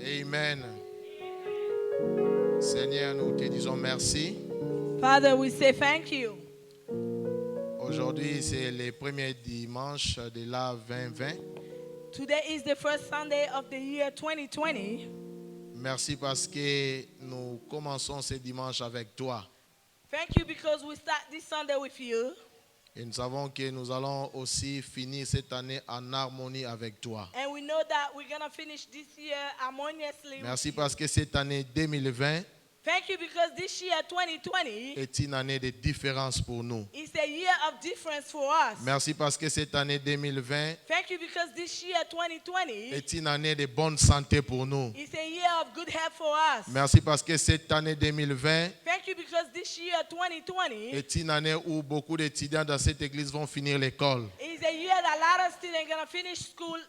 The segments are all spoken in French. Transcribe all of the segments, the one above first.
Amen. Seigneur, nous te disons merci. Father, we say thank you. Aujourd'hui, c'est le premier dimanche de l'an 2020. Today is the first Sunday of the year 2020. Merci parce que nous commençons ce dimanche avec toi. Thank you because we start this Sunday with you. Et nous savons que nous allons aussi finir cette année en harmonie avec toi. And we know that we're going to finish this year harmoniously. Merci parce que cette année 2020 Thank you because this year 2020 est une année de différence pour nous. is a year of difference for us. Merci parce que cette année 2020 Thank you because this year 2020 est une année de bonne santé pour nous. is a year of good health for us. Merci parce que cette année 2020 Thank you because this year 2020 est une année où beaucoup d'étudiants dans cette église vont finir l'école. is a year that a lot of students are going to finish school.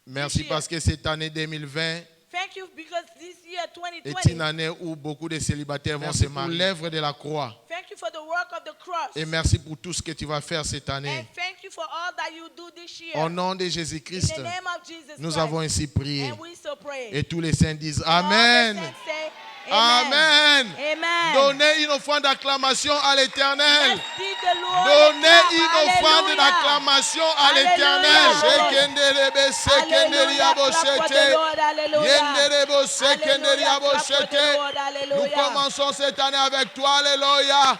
Merci parce que cette année 2020 Thank you because this year est 2020 une année où beaucoup de célibataires vont se marier. Pour l'œuvre de la croix. Thank you for the work of the cross. Et merci pour tout ce que tu vas faire cette And année. thank you for all that you do this year. Au nom de In Jésus-Christ, the name of Jesus nous Christ. avons ainsi prié. And we so pray. Et tous les saints disent All the Amen. saints say, Amen. Amen. Donnez une offrande d'acclamation à l'Éternel. Let's give the Lord Donnez a clap. une offrande Hallelujah. d'acclamation à Alléluia. l'Éternel. Alléluia. Clap for the Lord. Hallelujah. Nous commençons cette année avec toi. Alléluia.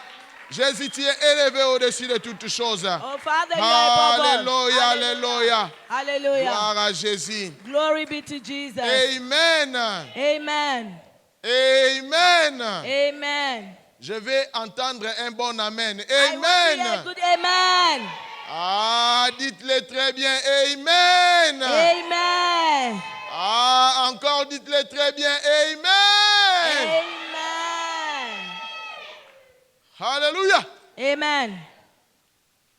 Jésus, tu es élevé au-dessus de toutes choses. Oh, Father, you are above us. Alléluia, alléluia. Hallelujah. Gloire à Jésus. Glory be to Jesus. Amen. Amen. Amen. Amen. Je vais entendre un bon amen. I want to hear a Amen. good amen. Ah, dites-le très bien. Amen. Amen. Ah, encore dites-le très bien. Amen. Amen. Alléluia. Amen.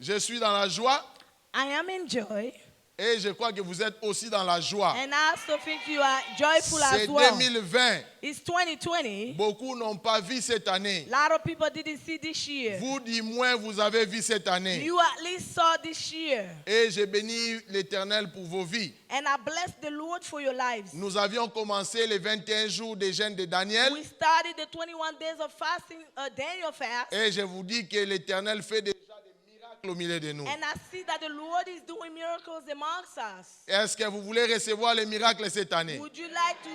Je suis dans la joie I am in joy, et je crois que vous êtes aussi dans la joie. and I also think you are joyful C'est as well. 2020. It's 2020. Beaucoup n'ont pas vu cette année. A lot of people didn't see this year. Vous, du moins, vous avez vu cette année. You at least saw this year. Et je bénis l'Éternel pour vos vies. And I bless the Lord for your lives. Nous avions commencé les 21 jours de jeûne de Daniel. We started the 21 days of fasting, Daniel fast. Et je vous dis que l'Éternel fait déjà des miracles au milieu de nous. And I see that the Lord is doing miracles amongst us. Est-ce que vous voulez recevoir les miracles cette année? Would you like to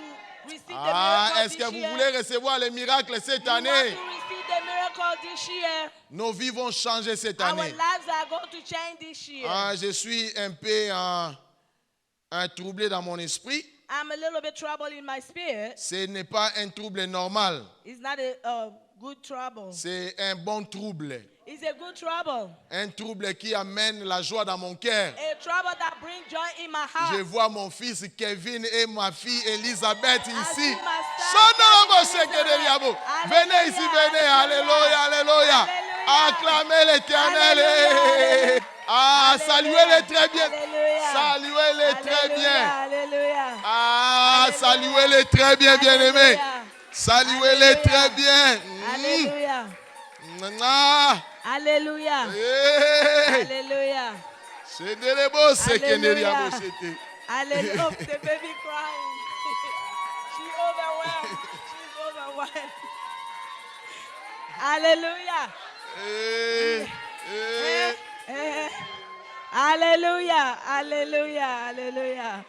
receive the Ah, miracle est-ce que this vous year? voulez recevoir les miracles cette You want année? to receive the miracle this year? Nos vies vont changer cette Our année. lives are going to change this year. Ah, je suis un peu troublé dans mon esprit. I'm a little bit troubled in my spirit. Ce n'est pas un trouble normal. It's not a good trouble. C'est un bon trouble. It's a good trouble. Un trouble qui amène la joie dans mon cœur. A trouble that brings joy in my Je heart. vois mon fils Kevin et ma fille Elisabeth I ici. see my son, Sonorabo Kevin, sekedeliabo. Elizabeth. Venez ici, venez. Alléluia, alléluia. Alléluia. Acclamez l'Éternel. Alléluia. Ah, Alléluia. saluez-le très bien. Alléluia. Saluez-le très bien. Alléluia. Ah, Alléluia. saluez-le très bien, bien-aimé. Alléluia. Saluez-le Alléluia. très bien. Alléluia. Ah, Alléluia. hey. Alléluia. C'est de l'ebo, c'est que ne Alléluia. riabo, c'était. Hallelujah. Oh, the baby crying. She's overwhelmed. She's overwhelmed. Hallelujah. Eh, eh. Eh. Hallelujah. Hallelujah. Hallelujah.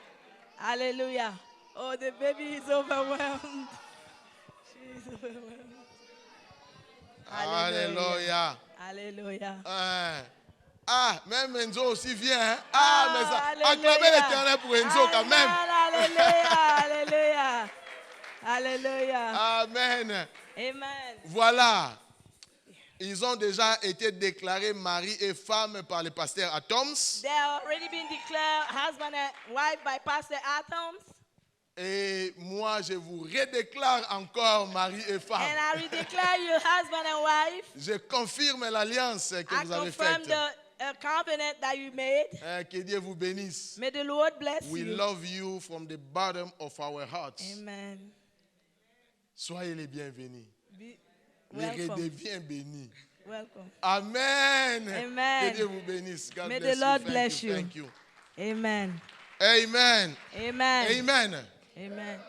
Hallelujah. Oh, the baby is overwhelmed. She's overwhelmed. Alléluia. Hallelujah. Ah, même Enzo aussi vient. Hein? Ah, mais ça, Alléluia. acclamez l'Éternel pour Enzo quand même. Alléluia. Alléluia. Alléluia. Amen. Amen. Voilà. Ils ont déjà été déclarés mari et femme par le pasteur Atoms. They have already been declared husband and wife by Pastor Atoms. Et moi, je vous redéclare encore mari et femme. And I redeclare you husband and wife. Je confirme l'alliance que I vous avez confirm faite. the covenant that you made. Que Dieu vous bénisse. May the Lord bless We you. love you from the bottom of our hearts. Amen. Soyez les bienvenus. il Welcome. redevient béni. Welcome. Amen. Amen. Que Dieu vous bénisse. God May bless the Lord you. Thank bless you. you. Thank you. Amen. Amen. Amen. Amen. Amen.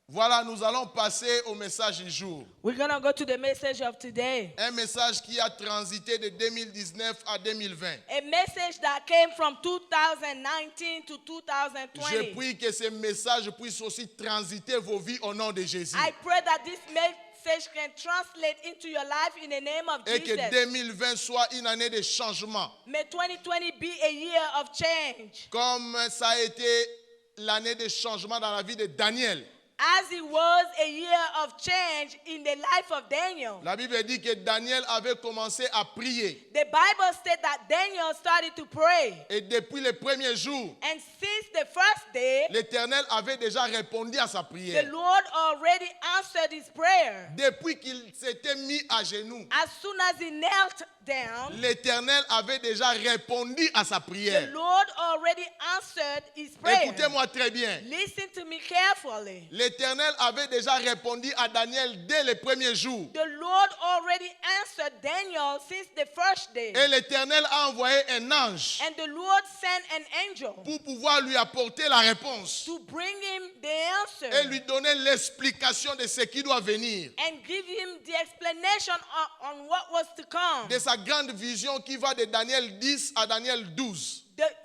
Voilà, nous allons passer au message du jour. We're going to go to the message of today. Un message qui a transité de 2019 à 2020. A message that came from 2019 to Je 2020. prie que ce message puisse aussi transiter vos vies au nom de Jésus. I pray that this message can translate into your life in the name of Et que Jesus. 2020 soit une année de changement. May 2020 be a year of change. Comme ça a été l'année de changement dans la vie de Daniel. As it was a year of change in the life of Daniel. La Bible dit que Daniel avait commencé à prier. The Bible said that Daniel started to pray. Et depuis le premier jour, And since the first day, l'Éternel avait déjà répondu à sa the prière. Lord already answered his prayer. Depuis qu'il s'était mis à genoux, As soon as he knelt down, l'Éternel avait déjà répondu à sa the prière. Lord already answered his prayer. Écoutez-moi très bien. Listen to me carefully. L'Éternel avait déjà répondu à Daniel dès le premier jour. The Lord already answered Daniel since the first day. Et l'Éternel a envoyé un ange And the Lord sent an angel pour pouvoir lui apporter la réponse to bring him the et answer lui donner l'explication de ce qui doit venir, and give him the explanation on what was to come. de sa grande vision qui va de Daniel 10 à Daniel 12.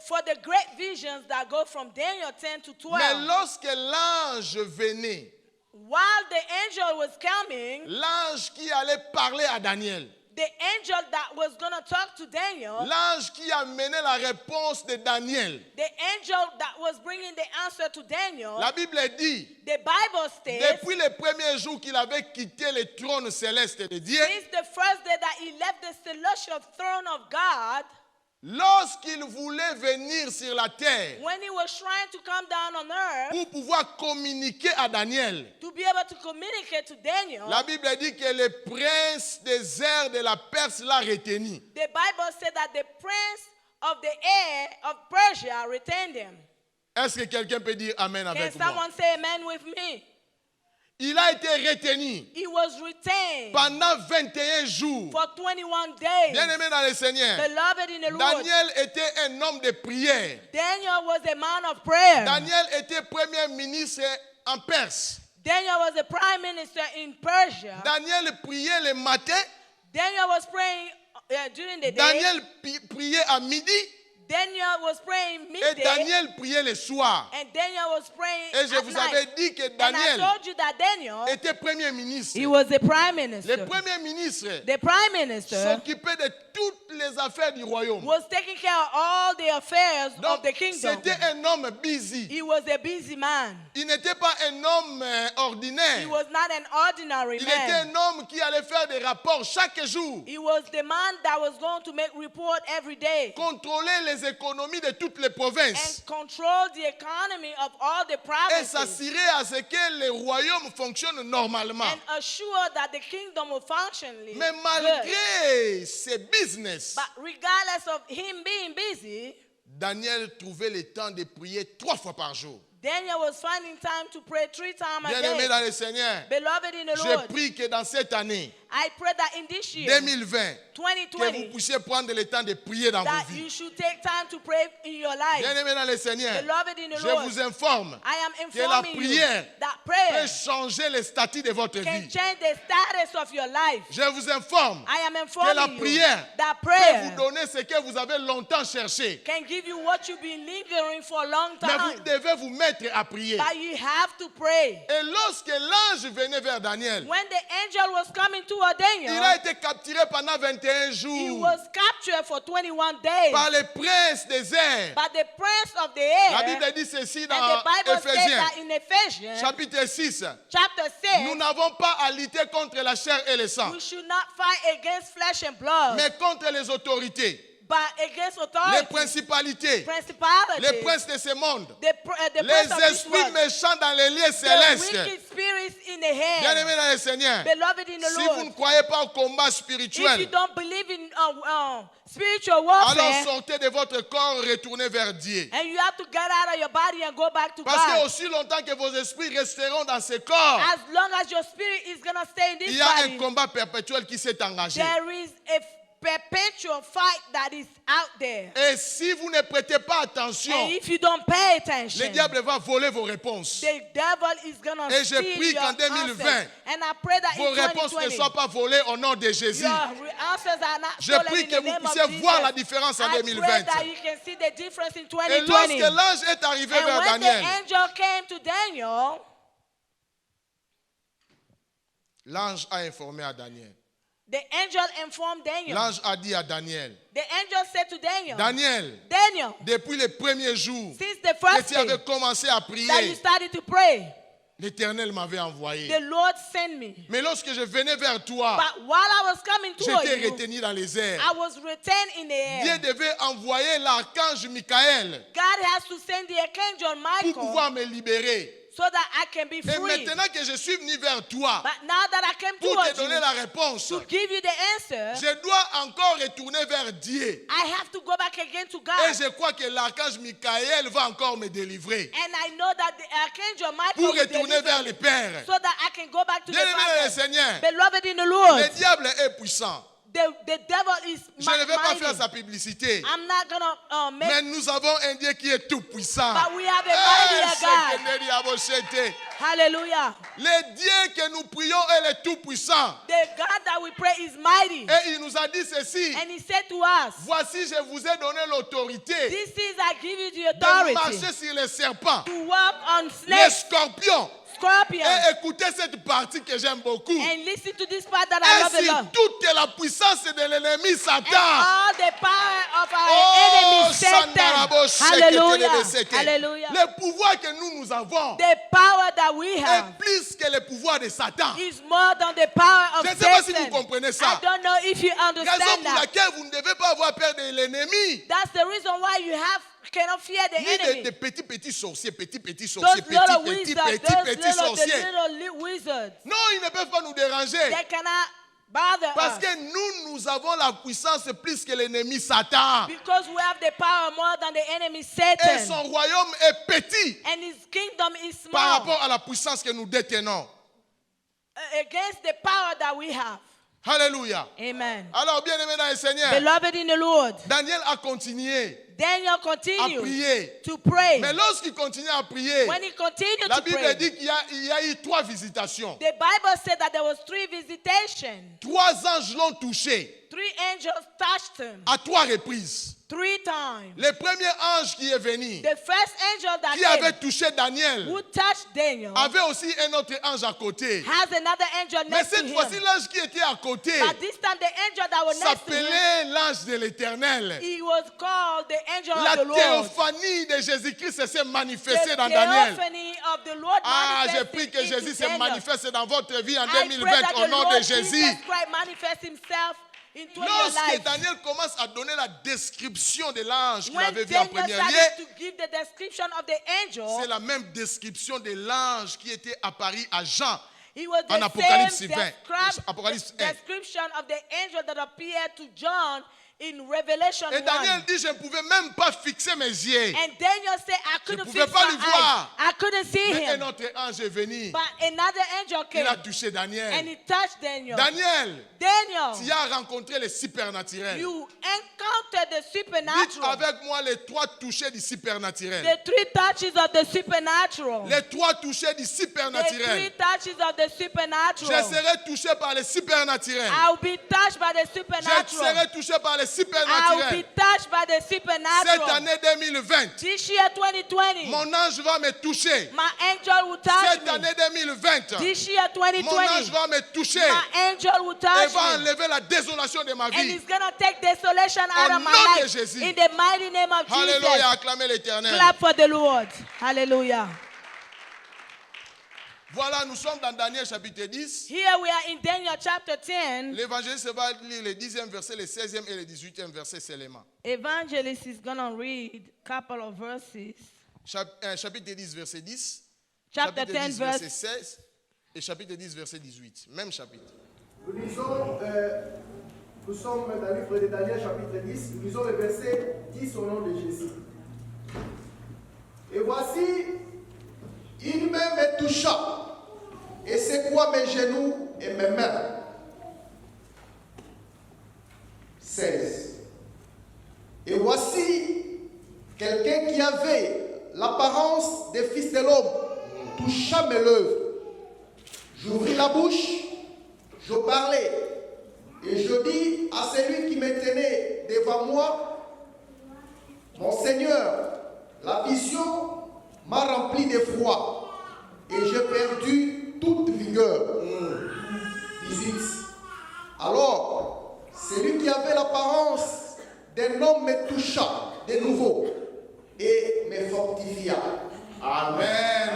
For the great visions that go from Daniel 10 to 12. Mais lorsque l'ange venait, While the angel was coming, l'ange qui allait parler à Daniel, the angel that was going to talk to Daniel, l'ange qui amenait la réponse de Daniel, the angel that was bringing the answer to Daniel, la Bible dit, the Bible states, depuis le premier jour qu'il avait quitté le trône céleste de Dieu, since the first day that he left the celestial throne of God, lorsqu'il voulait venir sur la terre when he was trying to come down on earth pour pouvoir communiquer à Daniel, to be able to communicate to Daniel, la Bible dit que le prince des airs de la Perse l'a retenu. the Bible said that the prince of the air of Persia retained him. Est-ce que quelqu'un peut dire Amen Can avec moi? someone say amen with me? Il a été retenu He was retained pendant 21 jours. for 21 days. Bien-aimé dans le Seigneur, Beloved in the Lord, Daniel était un homme de prière. Daniel was a man of prayer. Daniel était premier ministre en Perse. Daniel was a prime minister in Persia. Daniel priait le matin. Daniel was praying during the day. Daniel priait à midi. Daniel was praying Et midday. Daniel priait le soir. And Daniel was praying Et je at vous night. avais dit que And I Daniel told you that Daniel, était premier ministre. he was the prime minister. Le premier ministre The prime minister s'occupait de toutes les affaires du royaume. was taking care of all the affairs Donc, of the kingdom. c'était un homme busy. He was a busy man. Il n'était pas un homme ordinaire. He was not an ordinary Il était man. un homme qui allait faire des rapports chaque jour. He was the man that was going to make report every day Contrôler les économies de toutes les provinces. and control the economy of all the Et provinces s'assurer à ce que le royaume fonctionne normalement. and assure that the kingdom will function Mais good. malgré ses business, But regardless of him being busy, Daniel trouvait le temps de prier 3 fois par jour. Daniel was finding time to pray 3 times a Bien-aimé day. dans le Seigneur, Beloved in the je Lord, prie que dans cette année I pray that in this year, 2020, que vous 2020, puissiez prendre le temps de prier dans vos that vies. you should take time to pray in your life. Bien-aimé dans le Seigneur, Beloved in the je Lord, vous informe I am que la informing you prière that peut prayer changer le statut de votre can vie. change the status of your life. Je vous informe I am que la informing you prière that peut vous prayer donner ce que vous avez longtemps cherché. can give you what you've been lingering for a long Mais vous time. devez vous mettre à prier. But you have to pray. Et lorsque l'ange venait vers Daniel, When the angel was coming to il a Daniel, été capturé pendant 21 he jours was captured for 21 days par le prince des airs. by the prince of the La air. Bible dit ceci And dans the Bible says Éphésiens, that in Ephesians chapitre 6. chapter Nous 6, n'avons pas à lutter contre la chair et le sang, we should not fight against flesh and blood, mais contre les autorités, but against les authority, principalités, principality, les princes de ce monde, the prince les of this esprits world, méchants dans les lieux the célestes. wicked spirits in the head. Bien-aimés dans le Seigneur, Beloved in the si vous ne Lord, croyez pas au combat if you spirituel, don't believe in spiritual Alors warfare, sortez de votre corps, retournez vers Dieu. and you have to get out of your body and go back to Parce que God. aussi longtemps que vos esprits resteront dans ce corps, As long as your spirit is going to stay in il this y a un body, combat perpétuel qui s'est engagé. there is a perpetual fight that is out there. Et si vous ne prêtez pas attention, And if you don't pay le attention, diable va voler vos réponses. the devil is going to Et je steal prie your qu'en 2020, answers. And I pray that Vos in réponses ne 2020, soient pas volées au nom de Jésus. your answers are not Je stolen prie in que the vous name of puissiez Jesus. voir la différence en I pray 2020. that you can see the difference in Et 2020. lorsque l'ange est arrivé And vers when Daniel, the angel came to Daniel, l'ange a informé à Daniel. the angel informed Daniel. L'ange a dit à Daniel, The angel said to Daniel, Daniel, Daniel, depuis le premier jour since the que first tu day avais commencé à that you prier, started to pray, l'Éternel m'avait envoyé. the Lord sent me. Mais lorsque je venais vers toi, But while I was coming toward j'étais you, retenu dans les airs. I was retained in the Dieu air. devait envoyer l'archange Michael God has to send the archangel pour Michael pouvoir me libérer. so that I can be Et free. maintenant que je suis venu vers toi But now that I came pour te towards donner you la réponse, to give you the answer, je dois encore retourner vers Dieu. I have to go back again to Et God. je crois que l'archange Michael va encore me délivrer And I know that the archangel Michael pour will retourner deliver vers me le Père. so that I can go back to the Bien-aimé dans le Father. Seigneur, Beloved in the Lord, le diable est puissant. the devil is Je ne vais pas mighty. faire sa publicité. I'm not going to make, Mais nous avons un Dieu qui est tout puissant. but we have a mighty God. Hallelujah. Le Dieu que nous prions est le tout puissant. The God that we pray is mighty. Et il nous a dit ceci. And he said to us, Voici, je vous ai donné l'autorité this is I give you the de authority marcher sur les serpents, to walk on les snakes, scorpions. scorpions, Et écoutez cette partie que j'aime beaucoup. and listen to this part that I Et love a sur lot. toute la puissance de l'ennemi And Satan. all the power of our Oh, enemy, Sandarabo, Satan. Hallelujah. Shekete, Hallelujah. le pouvoir que nous avons The power that we est have plus que le pouvoir de Satan. is more than the power of Je ne sais pas si vous Satan. comprenez I ça. don't know if you Raison understand pour that. laquelle vous ne devez pas avoir peur de l'ennemi. That's the reason why you cannot fear the Ni enemy. de petits sorciers, petits Those sorciers, little petits wizards, the sorciers. little wizards, Non, ils ne peuvent pas nous déranger. they cannot bother Parce us. que nous avons la puissance plus que l'ennemi Satan. Because we have the power more than the enemy Et Satan. son royaume est petit And his kingdom is par small rapport à la puissance que nous détenons. against the power that we have. Alléluia. Amen. Alors, bien aimé dans le Seigneur, Beloved in the Lord, Daniel a continué Daniel à continued prier. to pray. Mais lorsqu'il continue à prier, When he continued la to Bible pray, dit qu'il y a eu 3 visitations. the Bible said that there was 3 visitations. 3 anges l'ont touché 3 angels touched him à 3 reprises. 3 times. Le premier ange qui est venu, The first angel that qui avait came, touché Daniel, who touched Daniel, avait aussi un autre ange à côté. has another angel Mais next to cette fois-ci, him. l'ange qui était à côté But this time, the angel that was next to him, s'appelait l'ange de l'Éternel. he was called the angel La of the Lord. théophanie de Jésus-Christ s'est manifestée The dans Daniel. theophany of the Lord Ah, je manifested prie que into Jésus se Daniel. manifeste dans votre vie en I pray 2020 that au the nom Lord de Jésus. Jesus Christ manifest himself into your Lorsque life. Daniel commence à donner la description de l'ange qu'il When avait vu en Daniel premier started lieu, to give the description of the angel, c'est la même description de l'ange qui était apparu à Jean. it was en the Apocalypse same 20, Apocalypse 1. description of the angel that appeared to John in Revelation Et 1. Daniel dit, je ne pouvais même pas fixer mes yeux. And Daniel said, I couldn't pouvais fix pas my le voir. eyes. I couldn't see Mais un him. autre ange est venu. But another angel Il came a touché and Daniel. he touched Daniel. Daniel, Daniel, tu as rencontré le supernaturel. you encountered the Dites supernatural. avec moi les 3 touchés du supernaturel. The 3 touches of the supernatural. Les 3 touchés du The 3 supernaturel. touches of the Je supernatural. serai touché par le supernaturel. I'll be touched by the Je supernatural. serai touché par le I'll be supernaturel. touched by the Cette supernatural. année 2020, This year 2020, mon ange va me toucher. my angel will touch Cette me. année 2020, This year mon ange 2020, va me toucher my angel will et touch va me. enlever la désolation de ma And vie. he's going to take desolation out Au of my nom de life. Jésus. In the mighty name of Alléluia, Jesus. acclamez l'Éternel. Clap for the Lord. Hallelujah. Voilà, nous sommes dans Daniel chapitre 10. Here we are in Daniel chapter 10. L'évangéliste va lire le 10e verset, le 16e et le 18e verset seulement. Evangelist is going to read a couple of verses. Chapitre 10, verset 10. Chapter chapitre 10, 10, verset verse 16. Et chapitre 10, verset 18. Même chapitre. Nous lisons Nous sommes dans le livre de Daniel chapitre 10. Nous lisons le verset 10 au nom de Jésus. Et voici, il me toucha et secoua mes genoux et mes mains. 16. Et voici, quelqu'un qui avait l'apparence des fils de l'homme toucha mes lèvres. J'ouvris la bouche, je parlais, et je dis à celui qui me tenait devant moi, mon Seigneur, la vision m'a rempli d'effroi, et j'ai perdu toute vigueur. 18. Alors, celui qui avait l'apparence d'un homme me toucha de nouveau et me fortifia. Amen.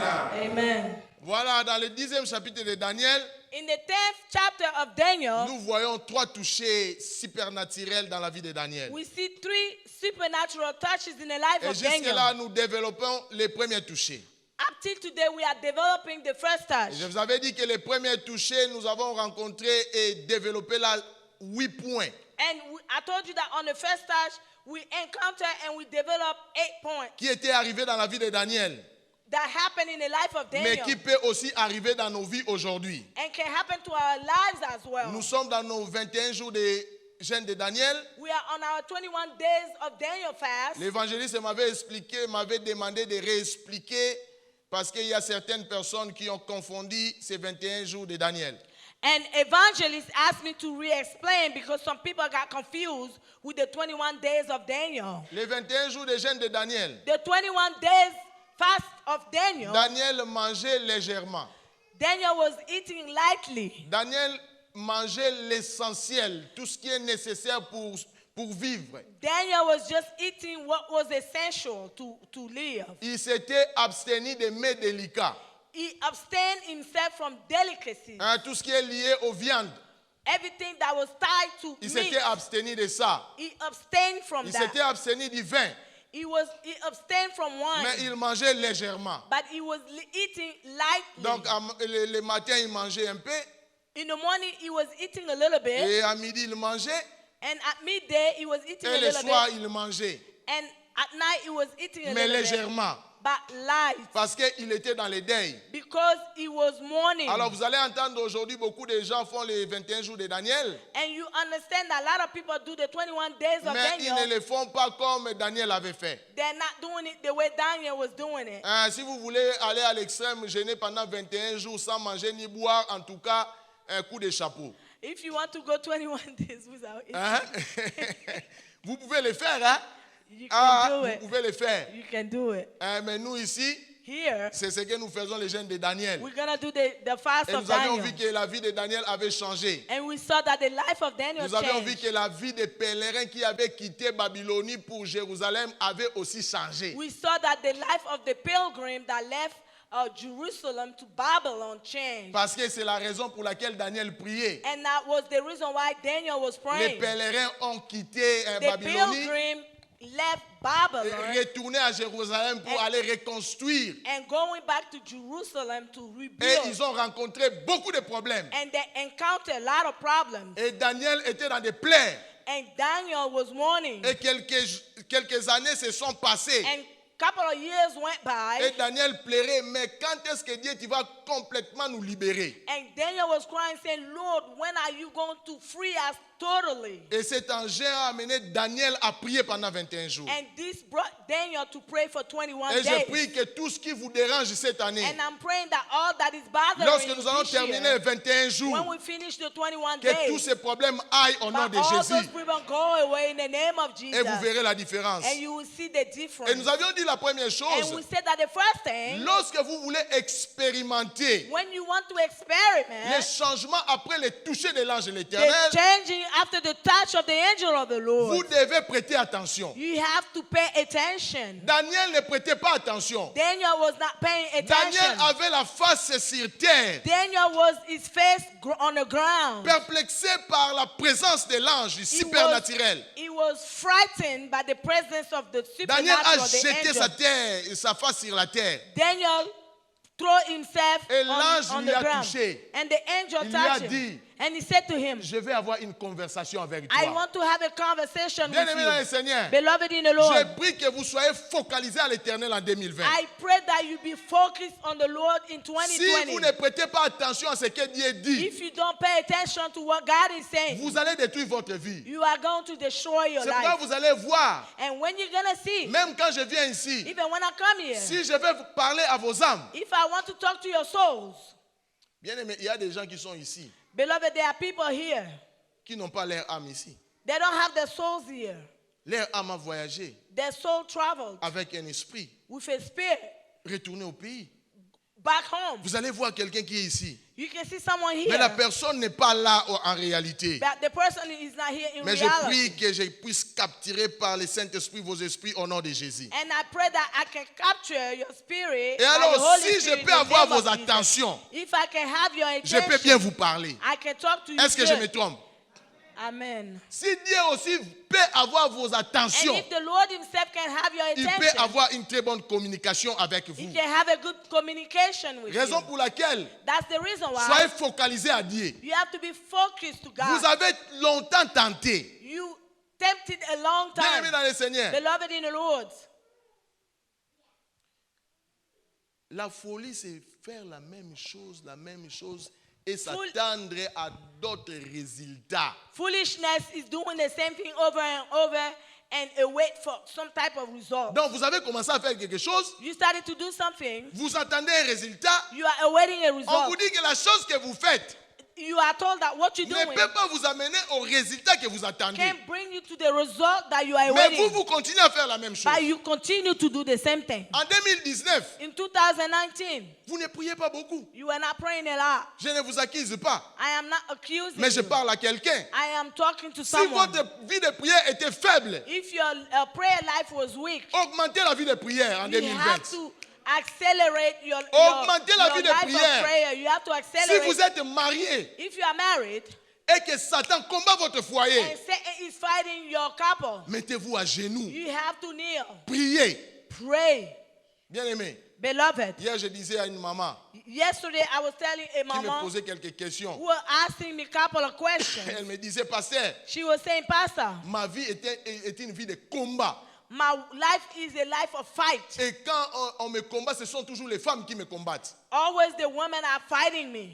Amen. Voilà, dans le 10e chapitre de Daniel, In the 10th chapter of Daniel, nous voyons 3 touchés supernaturels dans la vie de Daniel. we see 3 supernatural touches in the life Et of Daniel. jusque-là, nous développons les premiers touchés. Up till today, we are developing the first touch. Et je vous avais dit que les premiers touchés, nous avons rencontré et développé là 8 points. And I told you that on the first touch, we encounter and we develop 8 points Qui étaient arrivés dans la vie de Daniel, that happen in the life of mais Daniel qui peut aussi arriver dans nos vies aujourd'hui. and can happen to our lives as well. Nous sommes dans nos 21 jours de jeûne de Daniel. We are on our 21 days of Daniel fast. L'évangéliste m'avait expliqué, m'avait demandé de réexpliquer parce qu'il y a certaines personnes qui ont confondu ces 21 jours de Daniel. And evangelist asked me to re-explain because some people got confused with the 21 days of Daniel. Les 21 jours de jeûne de Daniel, The 21 days fast of Daniel, Daniel mangeait légèrement. Daniel was eating lightly. Daniel mangeait l'essentiel, tout ce qui est nécessaire pour vivre. Daniel was just eating what was essential to live. Il s'était abstenu des mets délicats, He abstained himself from delicacies. hein, tout ce qui est lié aux viandes. Everything that was tied to Il meat, s'était abstenu de ça. he abstained from Il that. s'était abstenu du vin, He abstained from wine, mais il mangeait légèrement. but he was eating lightly. Donc le matin, il mangeait un peu, In the morning, he was eating a little bit, et à midi, il mangeait, and at midday, he was eating et a le little soir, bit, il mangeait, and at night, he was eating a mais little bit, légèrement, but light, parce qu'il était dans les deuils. because he was mourning. Alors vous allez entendre aujourd'hui, beaucoup de gens font les 21 jours de Daniel, And you understand that a lot of people do the 21 days of mais ils ne Daniel. le font pas comme Daniel avait fait. They're not doing it the way Daniel was doing it. Hein, si vous voulez aller à l'extrême, jeûner pendant 21 jours sans manger ni boire, en tout cas, un coup de chapeau. If you want to go 21 days without eating, Hein? Vous pouvez le faire, hein? you can Ah, do vous it. pouvez le faire. You can do it. Hein, mais nous ici, Here, c'est ce que nous faisons les jeunes de Daniel. we're going to do the fast Et of nous avions Daniel. vu que la vie de Daniel avait changé. And we saw that the life of Daniel Nous avions vu changed. que la vie des pèlerins qui avaient quitté Babylonie pour Jérusalem avait aussi changé. We saw that the life of the pilgrim that left Jerusalem to Babylon changed. Parce que c'est la raison pour laquelle Daniel priait. And that was the reason why Daniel was Les praying. pèlerins ont quitté The Babylonie pilgrim left et Babylon retourné à Jérusalem pour aller reconstruire. and going back to Jerusalem to Et rebuild. ils ont rencontré beaucoup de problèmes. And they encountered a lot of problems. Et Daniel était dans des plaies. And Daniel was mourning. Et quelques années se sont passées. And a couple of years went by. Et Daniel plairait, mais quand est-ce que Dieu tu vas complètement nous libérer? And Daniel was crying, saying, Lord, when are you going to free us totally? Et cet engin a amené Daniel à prier pendant 21 jours. And this brought Daniel to pray for 21 Et je days. prie que tout ce qui vous dérange cette année, And I'm praying that all that is bothering lorsque you nous allons this terminer year, les 21 jours, when we finish the 21 que tous days, ces problèmes aillent au nom but de all those Jésus. people go away in the name of Jesus. Et vous verrez la différence. And you will see the Et difference. nous avions dit la première And chose, we said that the first thing, lorsque vous voulez expérimenter when you want to les experiment, changements après le toucher de l'ange de the l'Éternel, changing after the touch of the angel of the Lord, vous devez prêter attention. you have to pay attention. Daniel ne prêtait pas attention. Daniel was not paying Daniel attention. avait la face sur terre, Daniel was his face on the ground. perplexé par la présence de l'ange du supernaturel. He was frightened by the presence of the Daniel a supernatural, the jeté sa angel. terre, sa face sur la terre. Daniel threw himself Et l'ange on lui the a ground. touché. And the angel Il lui a touched him. dit, And he said to him, je vais avoir une conversation avec I toi. want to have a conversation Bien-aimé dans le with Seigneur, you. Beloved in the je Lord, prie que vous soyez focalisés à l'éternel en 2020. I pray that you be focused on the Lord in Si vous 2020. ne prêtez pas attention à ce que Dieu dit, If you don't pay attention to what God is saying, vous allez détruire votre vie. you are going to destroy your C'est pourquoi life. vous allez voir, And when you're going to see, même quand je viens ici, even when I come here, si je vais parler à vos âmes, if I want to talk to your souls, bien aimé, il y a des gens qui sont ici, beloved, there are people here. qui n'ont pas leur âme ici. They don't have their souls here. Leur âme a voyagé Their soul traveled avec un esprit, with a spirit retourné au pays. back home. Vous allez voir quelqu'un qui est ici. You can see someone Mais la here, personne n'est pas là en réalité. but the person is not here in Mais je reality. prie que je puisse capturer par le Saint-Esprit vos esprits au nom de Jésus. And I pray that I can capture your spirit. Et by the alors, Holy si je Spirit in peux the avoir name of vos Jesus. attentions, If I can have your je peux bien attention, vous parler. I can talk to you. Est-ce que je good. me trompe? Amen. Si Dieu aussi peut avoir vos And attentions, if the Lord himself can have your il peut attention, avoir une très bonne communication avec he vous. can have a good communication with Raison you. pour laquelle, That's the reason why soyez focalisés à Dieu. you have to be focused to God. Vous avez longtemps tenté. You tempted a long Bien aimé time. dans le Seigneur. Beloved in the Lord. La folie, c'est faire la même chose et Fool- s'attendre à d'autres résultats. Foolishness is doing the same thing over and over and await for some type of result. Donc, vous avez commencé à faire quelque chose, You started to do something, vous attendez un résultat, you are awaiting a on vous result. dit que la chose que vous faites You are told that what you're ne doing peut pas vous amener au résultat que vous attendez. can bring you to the result that you are Mais awaiting. vous continuez à faire la même chose. But you continue to do the same thing. En 2019, In 2019, vous ne priez pas beaucoup. you are not praying a lot. Je ne vous accuse pas, I am not accusing mais je you. parle à quelqu'un. I am talking to Si someone. votre vie de prière était faible, If your prayer life was weak, augmentez la vie de prière en you have 2020. to accelerate your Augmentez la vie de life prière. of prayer. You have to Si accelerate. vous êtes marié If you are married et que Satan combat votre foyer, and Satan is fighting your couple, mettez-vous à genoux. you have to kneel. Priez. Pray. Bien aimé, Beloved, hier je disais à une maman yesterday I was telling a qui me mama posait quelques questions. who was asking me a couple of questions. Elle me disait, pasteur, She was saying, Pastor, ma vie est une vie de combat. my life is a life of fight. Et quand on me combat, ce sont toujours les femmes qui me combattent. Always the women are fighting me.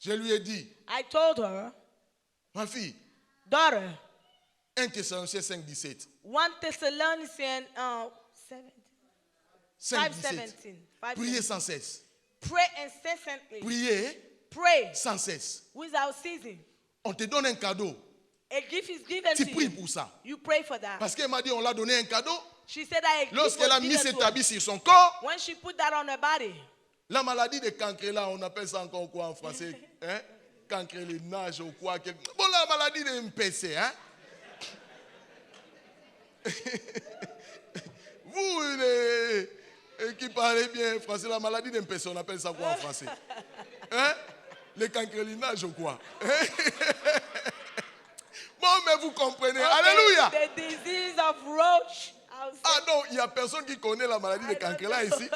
Je lui ai dit, I told her, ma fille, daughter, 1 Thessaloniciens 5, 17. 1 Thessalonians 5, 5:17. 17. Priez sans cesse. Pray incessantly. Priez Pray sans cesse. without ceasing. On te donne un cadeau. A gift is given Tu to pries you. pour ça. You pray for that. Parce qu'elle m'a dit, on l'a donné un cadeau. She said that a gift Lorsqu'elle a was mis given cet to her. habit sur son corps, When she put that on her body, la maladie de cancre là, on appelle ça encore quoi en français? Hein? Cancre les nages ou quoi? Bon, la maladie de MPC, hein? Vous, qui parlez bien français, la maladie de MPC, on appelle ça quoi en français? Hein? Les cancrelinage ou quoi? Bon, mais vous comprenez. Alléluia. the disease of roach. I'll say- Ah non, il n'y a personne qui connaît la maladie de I don't cancre là know. ici.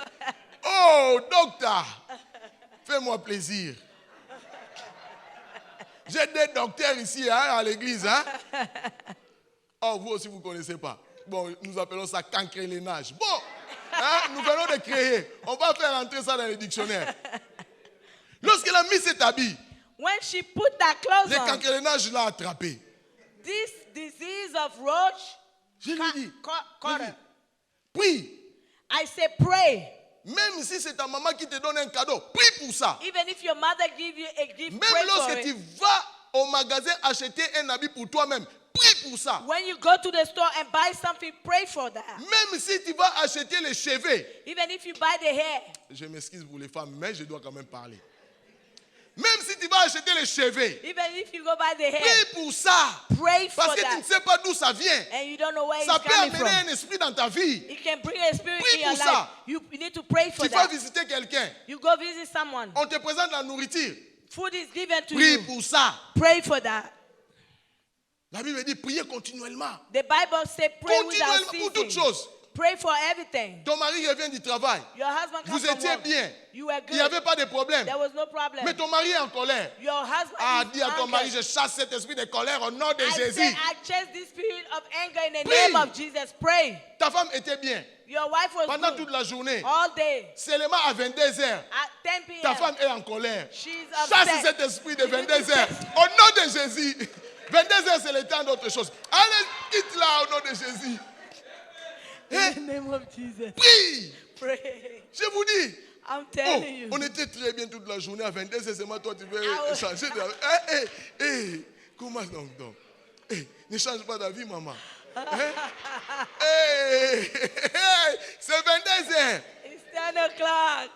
Oh, docteur, fais-moi plaisir. J'ai des docteurs ici hein, à l'église. Hein? Oh, vous aussi, vous ne connaissez pas. Bon, nous appelons ça cancrelinage. Bon, hein, nous venons de créer. On va faire entrer ça dans les dictionnaires. Lorsqu'elle a mis cet habit, When she put that clothes le on, cancrelinage l'a attrapé. this disease of roach Je lui dis, caught her. prie. I say pray. Même si c'est ta maman qui te donne un cadeau, prie pour ça. Even if your mother give you a gift, pray Même for lorsque tu it. vas au magasin acheter un habit pour toi-même, prie pour ça. When you go to the store and buy something, pray for that. Même si tu vas acheter les cheveux, Even if you buy the hair, je m'excuse pour les femmes, mais je dois quand même parler. Même si tu vas acheter les cheveux, even if you go buy the hair, prie pour ça. pray for Parce que tu that. ne sais pas d'où ça vient. And you don't know where Ça it's peut coming amener from. un esprit dans ta vie. It can bring a spirit Prie in your pour life. ça. You need to pray for Tu vas that. visiter quelqu'un, You go visit someone. on te présente la nourriture. Food is given to Prie you. pour ça. Pray for that. La Bible dit priez continuellement. The Bible says pray without Continuellement pour toutes ceasing. choses. Pray for everything. Ton mari revient du travail. Your husband comes Vous from étiez work. bien. You were Il n'y avait good. pas de problème. There was no problem. Mais ton mari est en colère. Your husband Ah, is dis à ton mari, angry. je chasse cet esprit de colère au nom de I Jésus. say, I chase this spirit of anger in the Pray. name of Jesus. Pray. Ta femme était bien. Your wife was Pendant good toute la journée. all day. Seulement à 22h, At 10 p.m. ta femme est en colère. She's Chasse upset. cet esprit de You need to 22h. chase- Au nom de Jésus. 22h, c'est le temps d'autre chose. Allez, quitte-la au nom de Jésus. In the name of Jesus. Prie. Pray. Je vous dis. I'm Oh, telling you. on était très bien toute la journée. À 22h, c'est moi, toi, tu veux was- changer de... Comment donc? Ne change pas d'avis, maman. C'est 22h. It's 10 o'clock.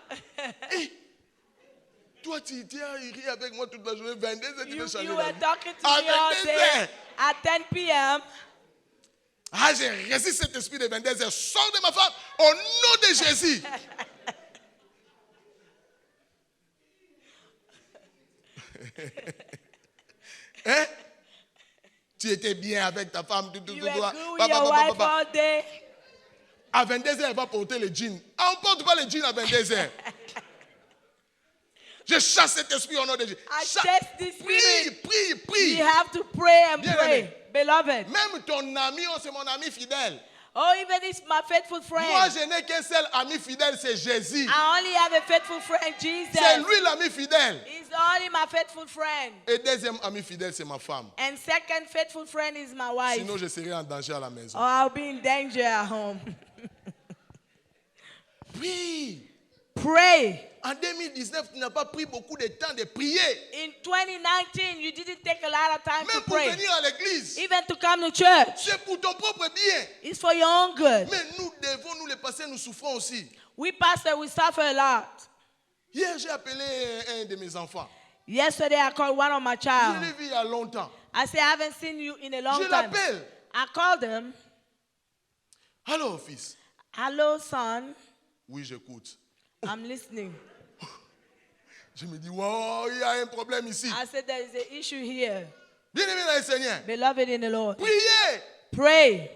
Toi, tu as ri avec moi toute la journée. 22h, tu veux changer You were d'avis. talking to À me all 22h. day. At 10 p.m. Ah, j'ai résisté cet esprit de 22h. Sors de ma femme au nom de Jésus. Hein? Tu étais bien avec ta femme. You were good with your wife all day. À 22h, elle va porter le jean. Ah, on ne porte pas le jean à 22h. Je chasse cet esprit au nom de Jésus. I Chasse- chase this Prie, spirit. prie, We prie. have to pray and Bien pray. aimé. Beloved. Même ton ami, oh, c'est mon ami fidèle. Oh, even if my faithful friend. Moi, je n'ai qu'un seul ami fidèle, c'est Jésus. I only have a faithful friend, Jesus. C'est lui l'ami fidèle. He's only my faithful friend. Et deuxième ami fidèle, c'est ma femme. And second faithful friend is my wife. Sinon, je serais en danger à la maison. Or I'll be in danger at home. Prie. Pray. En 2019, tu n'as pas pris beaucoup de temps de prier. In 2019, you didn't take a lot of time Même to pour pray. venir à l'église. Even to come to church. C'est pour ton propre bien. It's for your own good. Mais nous devons, nous les pasteurs, nous souffrons aussi. We pastor, we suffer a lot. Hier, j'ai appelé un de mes enfants. Yesterday, I called one of my Je child. l'ai vu il y a longtemps. I said, I haven't seen you in a long Je time. l'appelle. I called him. Alors, fils. Hello, son. Oui, j'écoute. I'm listening. Je me dis, wow, il y a un problème ici. I said, there is an issue here. Bien-aimé dans le Seigneur. Beloved in the Lord. Priez. Pray.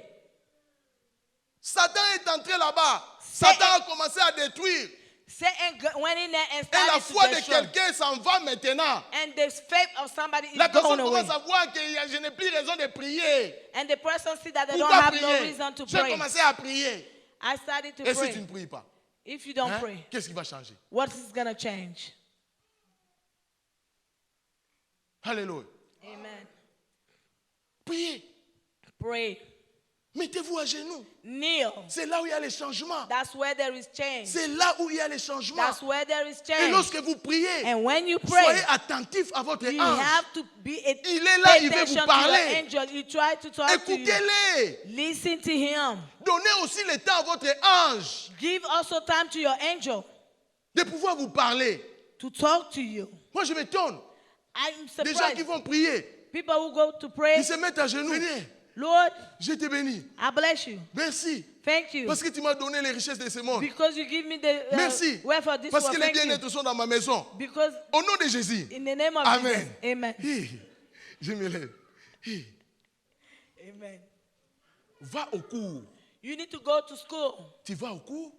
Satan est entré là-bas. C'est- Satan a commencé à détruire. Satan went in there and Et la started foi to de destroy. quelqu'un s'en va maintenant. And the faith of somebody is La personne going away. commence à voir que je n'ai plus raison de prier. And the person see that they don't Pourquoi have no prier? reason to J'ai pray. commencé à prier. I started to Et si pray. tu ne pries pas, If you don't hein, pray, qu'est-ce qui va changer? what is going to change? Alléluia. Amen. Priez. Pray. Mettez-vous à genoux. Kneel. C'est là où il y a les changements. That's where there is change. C'est là où il y a les changements. That's where there is Et change. lorsque vous priez, And when you pray, soyez attentif à votre you ange. have to be Il est là, pay il veut attention vous to your parler. angel. You try to talk to you. Écoutez-les. Listen to him. Donnez aussi le temps à votre ange Give also time to your angel de pouvoir vous parler. to talk to you. Moi, je m'étonne. I'm Des gens qui surprised. vont prier, People who go to pray, ils se mettent à genoux. Seigneur, Lord, je te bénis. I bless you. Merci. Thank you. Parce que tu m'as donné les richesses de ce monde. Because you give me the Merci. wealth of this Parce world. que les Thank you. bien-être sont dans ma maison. Because Au nom de Jésus. in the name of Amen. Jesus. Amen. Hi, je me lève. Hi, Amen. va au cours. You need to go to school. Tu vas au cours.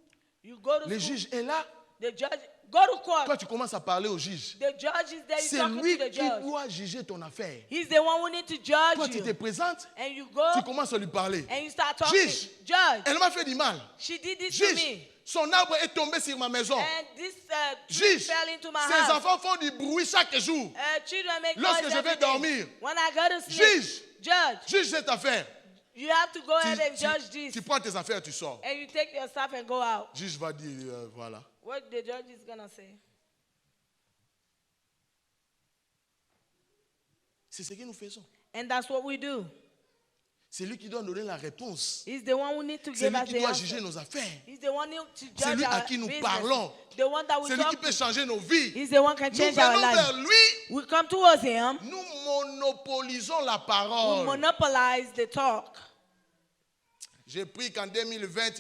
You go to Le school. juge est là. The judge, go to court. Toi, tu commences à parler au juge. The judge is there. C'est You're talking lui to the qui judge. doit juger ton affaire. He's the one who needs to judge Toi, tu te you. présentes. And you go Tu commences à lui parler. and you start talking. Juge. Judge, Elle m'a fait du mal. she did this to Juge, me. son arbre est tombé sur ma maison. And this tree Juge, fell into my ses house. enfants font du bruit chaque jour. Children make Lorsque noise je every vais day. dormir. When I go to sleep, Juge, judge, juge cette affaire. you have to go ahead and Tu, judge this. tu prends tes affaires, tu sors. And you take your stuff and go out. Juge va dire, voilà. What the judge is going to say. C'est ce que nous faisons. And that's what we do. C'est lui qui doit donner la réponse. He's the one who needs to C'est give lui us qui the doit answer. juger nos affaires. He's the one who to C'est judge lui à our qui nous business. parlons. The one that we C'est lui qui talk peut to. changer nos vies. He's the one can Nous change our venons life. vers lui. We come towards him. Nous monopolisons la We parole. monopolize the talk. Je prie qu'en 2020,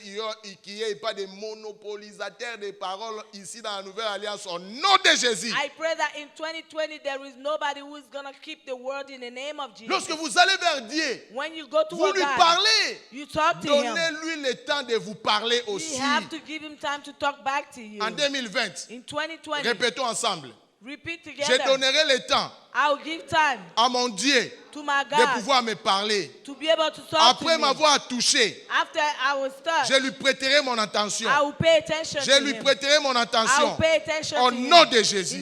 qu'il n'y ait pas de monopolisateurs des paroles ici dans la Nouvelle Alliance au nom de Jésus. I pray that in 2020 there is nobody who is going to keep the word in the name of Jesus. Lorsque vous allez vers Dieu, When you go to vous a lui God, parlez. you talk to him. Donnez-lui le temps de vous parler You aussi. have to give him time to talk back to you. En 2020, In 2020, répétons ensemble. repeat Je together. donnerai le temps I'll give time à mon Dieu to my de God pouvoir me parler. to be able to talk Après to me. m'avoir touché, After I was touched, je lui prêterai mon attention. I will pay attention Je to lui him. prêterai mon I attention. will pay attention Au to nom him. de Jésus.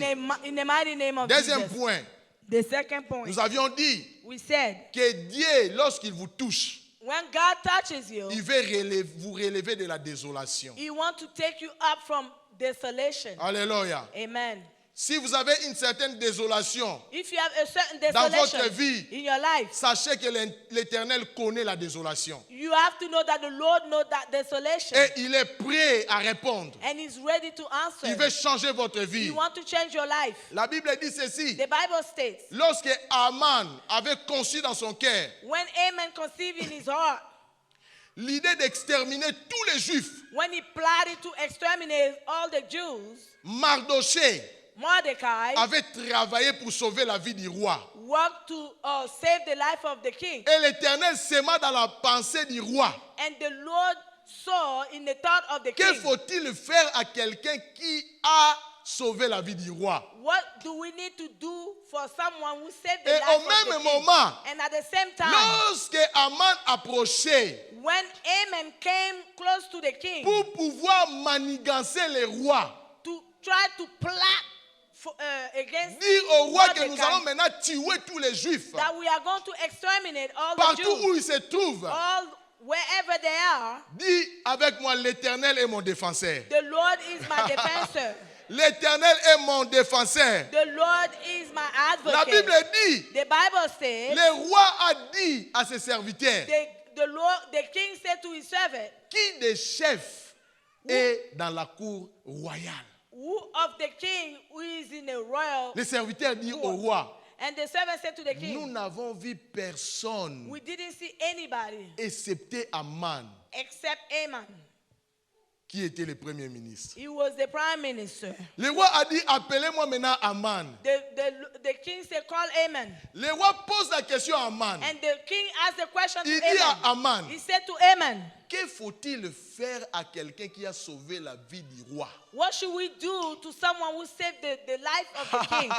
In the mighty name of Deuxième Jesus. point, The second point, nous avions dit we said, que Dieu, lorsqu'il vous touche, when God touches you, il veut vous relever de la désolation. He wants to take you up from desolation. Alléluia. Amen. Si vous avez une certaine désolation, If you have a certain dans desolation votre vie, in your life, sachez que l'Éternel connaît la désolation. you have to know that the Lord knows that desolation. Et il est prêt à répondre. And He's ready to answer. Il veut changer votre He vie. wants to change your life. La Bible dit ceci. The Bible states, Lorsque Aman avait conçu dans son cœur when Amen conceived in his heart, l'idée d'exterminer tous les Juifs, when he plotted to exterminate all the Jews, Mardoché Mordecai avait travaillé pour sauver la vie du roi. worked to save the life of the king. Et l'Éternel sema dans la pensée du roi. And the Lord saw in the thought of the Que king, faut-il faire à quelqu'un qui a sauvé la vie du roi? what do we need to do for someone who saved the Et life au of the même king? moment, And at the same time, lorsque Aman approchait when Amen came close to the king pour pouvoir manigancer le roi, to try to plot against dire au roi que nous Mordecai, allons maintenant tuer tous les Juifs, that we are going to exterminate all the partout Jews, où ils se trouvent, all wherever they are. dis avec moi, l'Éternel est mon défenseur. The Lord is my defensor. L'Éternel est mon défenseur. The Lord is my La advocate. Bible dit, The Bible says, le roi a dit à ses serviteurs, the king said to his servant, qui des chefs est dans la cour royale? who of the king who is in the royal? Les serviteurs disent au roi, And the servant said to the nous king, n'avons vu personne we didn't see anybody excepté Aman, except Aman. qui était le premier ministre. He was the prime minister. Le roi a dit, appelez-moi maintenant Aman. The king said, call Aman. Le roi pose la question à Aman. And the king asked the question Il to dit à Aman. Aman, He said to Aman, que faut-il faire à quelqu'un qui a sauvé la vie du roi? what should we do to someone who saved the life of the king?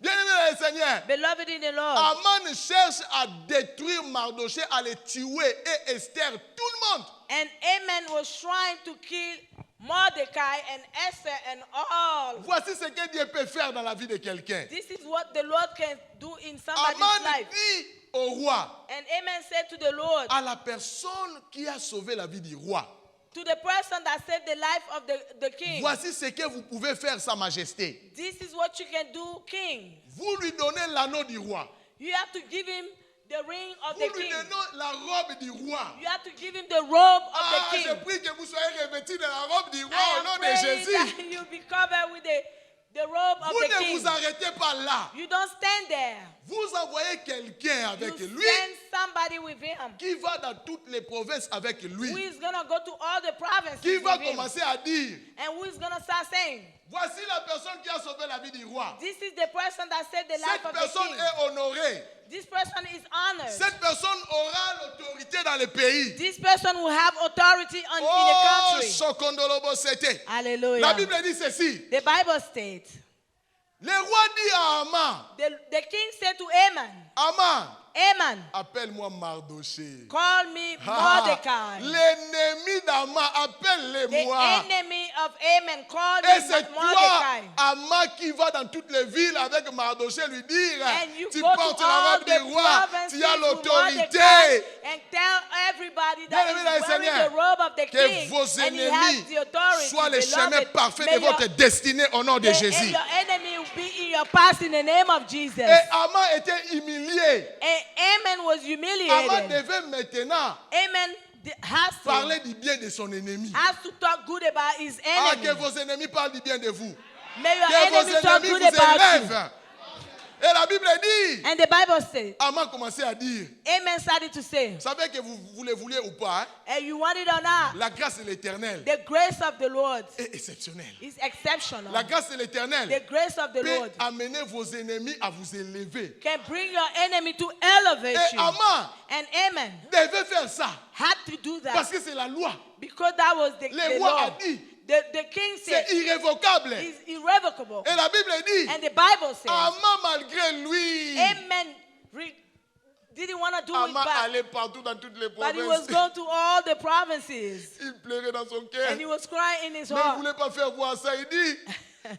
Bien-aimé dans le Seigneur, Beloved in the Lord. Aman cherche à détruire Mardoché, à le tuer, et Esther, tout le monde. And Aman was trying to kill Mordecai and Esther and all. Voici ce que Dieu peut faire dans la vie de quelqu'un. This is what the Lord can do in somebody's Aman life. dit au roi, And Aman said to the Lord, à la personne qui a sauvé la vie du roi, to the person that saved the life of the king, voici ce que vous pouvez faire, Sa Majesté. this is what you can do, king. Vous lui donnez l'anneau du roi. You have to give him the ring of Vous the lui king. donnez la robe du roi. You have to give him the robe of Ah, the je king. prie que vous soyez revêtis de la robe du roi I au am nom de praying Jésus. that you be covered with the robe of Vous the ne king. vous arrêtez pas là. You don't stand there. Vous envoyez quelqu'un You avec lui send somebody with him qui va dans toutes les provinces avec who lui, is going to go to all the provinces qui va with him, commencer à dire, and who is going to start saying, voici la personne qui a sauvé la vie du roi. this is the person that saved the life Cette of the personne king. est honorée. This person is honored. Cette personne aura l'autorité dans le pays. This person will have authority in the Oh, country. Chokondolobo c'était. Hallelujah. La Bible dit ceci. The Bible states, Le roi dit à Aman, the king said to Aman, Aman, Aman, appelle-moi Mardoché. call me Ah, Mordecai. l'ennemi d'Aman, The appelle-le-moi. enemy of Aman called Et me c'est toi, Mordecai. Aman, qui va dans toutes les villes avec Mardoché lui dire, And you tu go to portes la all robe the du roi, provinces tu as with l'autorité. Mordecai and tell everybody that Bien-aimé dans le he's wearing Seigneur, the robe of the que king vos and he has ennemis the authority. soient les chemins Beloved, parfaits may de votre destinée au nom de and Jésus. your enemy will be in your past in the name of Jesus. Et Aman était humilié. And Aman was Aman humiliated. devait maintenant Aman has parler du bien de son ennemi. to talk good about his Ah, enemy. que vos ennemis parlent du bien de vous. May your Que vos enemy talk ennemis good vous about you. élèvent. Et la Bible dit, And the Bible says, Aman commençait à dire, Amen started to say, vous savez que vous le vouliez ou pas, hein, and you want it or not, la grâce de l'Éternel the grace of the Lord est exceptionnelle. is exceptional. La grâce de The l'Éternel grace of the peut Lord amener vos ennemis à vous élever. can bring your enemy to elevate Et you. Aman And Amen devait faire ça had to do parce that que c'est la loi. because that was the Le roi law. a dit, The king said c'est irrévocable. it's irrevocable. Et la Bible dit, And the Bible says, Aman malgré lui, Amen didn't want to do it Aman back, allait partout dans toutes les but he was provinces. going to all the provinces. Il pleurait dans son cœur. And he was crying in his Mais il ne heart. voulait pas faire voir ça. Il dit,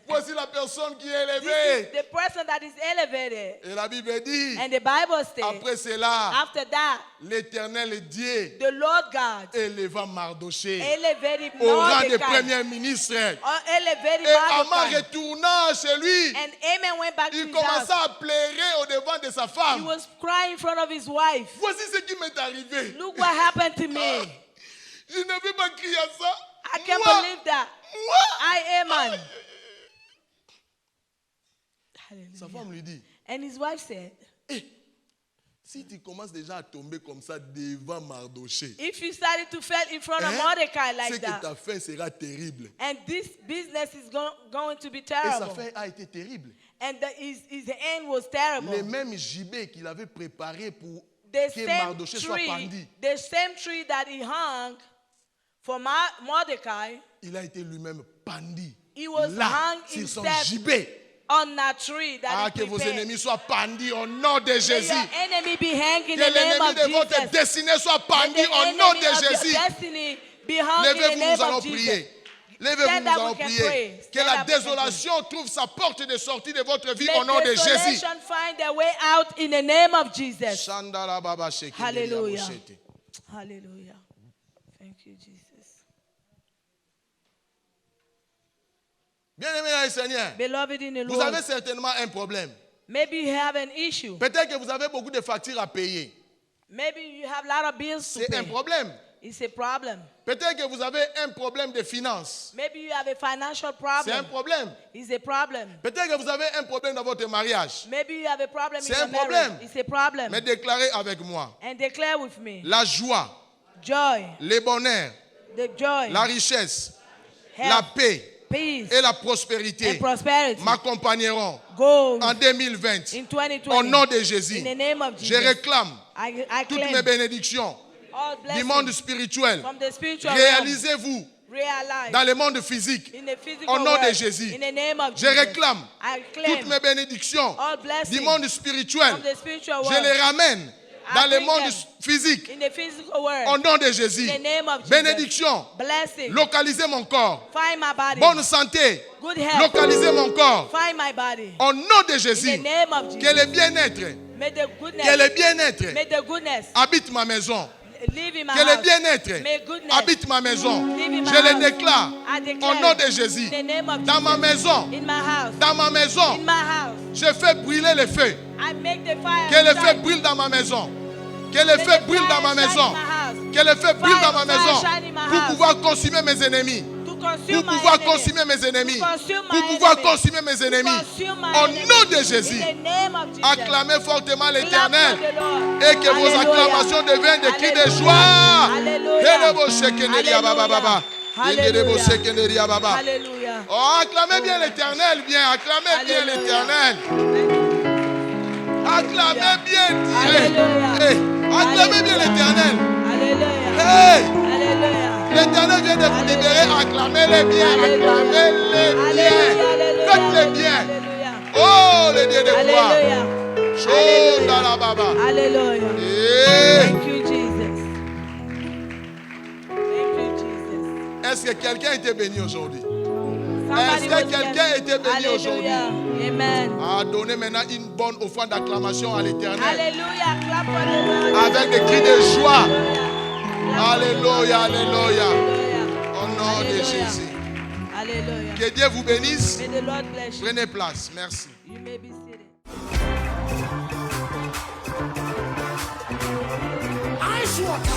voici la personne qui est This is élevée. the person that is elevated. Et la Bible dit, And the Bible says, après cela, after that, l'Éternel Dieu the Lord God éleva Mardoché elevated au rang de Mordecai. premier ministre. Elevated Et Aman Mordecai. retourna chez lui. And Amen went back to Il his house. commença à pleurer au devant de sa He femme. was crying in front of his wife. Voici ce qui m'est arrivé. Look what happened to me. Je ne vais pas crier à ça. I can't Moi, believe that. moi. I am on. Sa femme lui dit, And his wife said, eh, si tu commences déjà à tomber comme ça devant Mardoché, if you started to fall in front of hein, Mordecai ce like que that, ta fin sera terrible. and this business is going to be Et sa terrible, fin a été terrible. and his end was terrible. Les mêmes gibets qu'il avait préparés pour The que same Mardoché soit pendu, tree that he hung for Mordecai, il a été lui-même pendu. he was Là, hung sur son himself gibet. on that tree that Ah, he que vos prepared. ennemis soient pendus au nom de May Jésus. your enemy be hanging in Que the name l'ennemi of de votre Jesus. destinée soit May pendu the au enemy nom de of your Jésus. destiny be hung in the Levez-vous, name nous allons of Jesus. prier. Levez-vous, Stand nous up, allons we can prier. pray. Que Stand la up, we can désolation trouve sa porte de sortie de votre vie May au nom de Jésus. desolation find their way out in the name of Jesus. Shandala Baba Sheke Hallelujah. Delia Boshete. Hallelujah. Thank you, Jesus. Bien-aimés dans le Seigneur, Beloved in the vous Lord, avez certainement un problème. maybe you have an issue. Peut-être que vous avez beaucoup de factures à payer. Maybe you have a lot of bills to C'est un pay. problème. It's a problem. Peut-être que vous avez un problème de finances. Maybe you have a financial C'est un problem. problème. It's a problem. Peut-être que vous avez un problème dans votre mariage. Maybe you have a problem in C'est your un problème. marriage. It's a problem. Mais déclarez avec moi. And declare with me. La joie, Joy, le bonheur, the joy, la richesse, la health, paix peace, et la prospérité and prosperity m'accompagneront go en 2020. in Au 2020. nom de Jésus, In the name of je Jesus. réclame I toutes mes claim bénédictions all du monde blessings spirituel. from the spiritual realm. Réalisez-vous Realize dans le monde physique. in the physical Au nom de world. Jésus, In the name of je Jesus. réclame I toutes claim mes bénédictions all du blessings monde spirituel. from the spiritual Je world. les ramène I dans le bring monde them physique. in the physical world. Au nom de Jésus. In the name of Jesus. Bénédiction. Blessing. Localisez mon corps. Find my body. Bonne santé. Good health. Localisez mon corps. Find my body. Au nom de In Jésus. the name of Que Jesus. le bien-être, May the goodness, que le bien-être may the goodness habite ma maison. live in my Que le house. bien-être May goodness habite ma maison. live in my Je le house. déclare I declare au nom de it Jésus. in the name of Dans ma Jesus. maison, In my house. dans ma maison, In my house. je fais brûler le feu. I make the fire. Que le feu shine. brûle dans ma maison. Que le May feu the brûle dans fire ma shine maison. in my house. Que le feu brûle dans ma Fire maison. shine in my Pour house. pouvoir consumer mes ennemis. To Pour consume my pouvoir enemy. consumer mes ennemis. To consume Pour my pouvoir enemy. consumer mes ennemis. Consume my Au enemy. nom de Jésus. In the name of Jesus. Acclamez fortement Clap l'Éternel. for the Lord. Et que vos Alléluia. acclamations deviennent des cris de Alléluia. joie. Alléluia. Elebo shekenderia baba baba. Indelebo Alléluia. shekenderia baba. Alléluia. Oh, acclamez bien l'Éternel, bien. Acclamez bien Alléluia. l'Éternel. Acclamez bien Dieu. Alléluia. Hey, acclamez bien l'Éternel. Alléluia. Hey, Alléluia. l'Éternel vient de vous libérer. Acclamez-le bien. Acclamez-le bien. Alléluia. Faites-le bien. Alléluia. Oh, le Dieu de gloire. Alléluia. Chose dans la baba. Alléluia. Hey. Thank you, Jesus. Thank you, Jesus. Est-ce que quelqu'un a été béni aujourd'hui? Somebody Est-ce que was quelqu'un blessed. a été béni aujourd'hui? Alléluia. Amen. Donnez maintenant une bonne offrande d'acclamation à l'Éternel. Alléluia. Clap for the Lord. Avec des cris de joie. Alléluia. Alléluia, alléluia. Alléluia. Au nom de Alléluia. Jésus. Alléluia. Que Dieu vous bénisse. May the Lord bless you. Prenez place. Merci. You may be seated. Ice water.